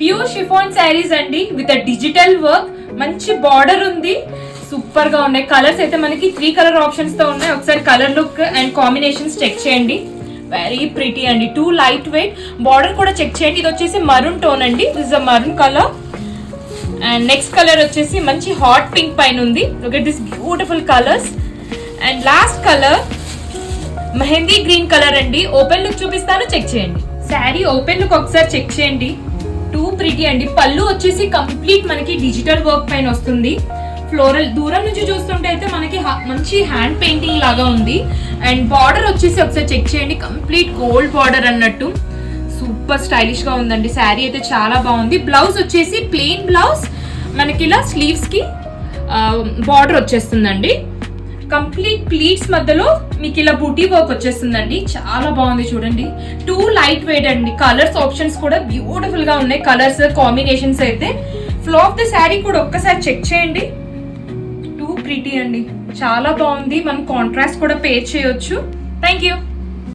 Pure chiffon saris అండి with digital work, మంచి border ఉంది, సూపర్ గా ఉన్నాయి. కలర్స్ అయితే మనకి 3 కలర్ ఆప్షన్స్ తో ఉన్నాయి. ఒకసారి colour look and combinations check చేయండి. వెరీ ప్రిటీ అండి, 2 లైట్ వెయిట్. బార్డర్ కూడా చెక్ చేయండి. ఇది వచ్చేసి మరూన్ టోన్ అండి, this a maroon colour. And next colour వచ్చేసి మంచి హాట్ పింక్ పైన ఉంది. Look at this beautiful colours. And last colour mehndi green colour అండి. ఓపెన్ లుక్ చూపిస్తాను, చెక్ చేయండి. శారీ ఓపెన్ లుక్ ఒకసారి చెక్ చేయండి. 2 ప్రిటీ అండి. పళ్ళు వచ్చేసి కంప్లీట్ మనకి డిజిటల్ వర్క్ పైన వస్తుంది. ఫ్లోరల్ దూరం నుంచి చూస్తుంటే అయితే మనకి మంచి హ్యాండ్ పెయింటింగ్ లాగా ఉంది. అండ్ బార్డర్ వచ్చేసి ఒకసారి చెక్ చేయండి, కంప్లీట్ గోల్డ్ బార్డర్ అన్నట్టు సూపర్ స్టైలిష్ గా ఉందండి. శారీ అయితే చాలా బాగుంది. బ్లౌజ్ వచ్చేసి ప్లెయిన్ బ్లౌజ్, మనకి ఇలా స్లీవ్స్ కి బార్డర్ వచ్చేస్తుందండి. కంప్లీట్ ప్లీట్స్ మధ్యలో మీకు ఇలా బూటీ వర్క్ వచ్చేస్తుందండి. చాలా బాగుంది చూడండి. 2 లైట్ వెయిట్ అండి. కలర్స్ ఆప్షన్స్ కూడా బ్యూటిఫుల్ గా ఉన్నాయి. కలర్స్ కాంబినేషన్స్ అయితే ఫ్లో ఆఫ్ ద శారీ కూడా ఒక్కసారి చెక్ చేయండి. 2 ప్రిటీ అండి, చాలా బాగుంది. మనం కాంట్రాస్ట్ కూడా పేర్ చేయొచ్చు. Thank you.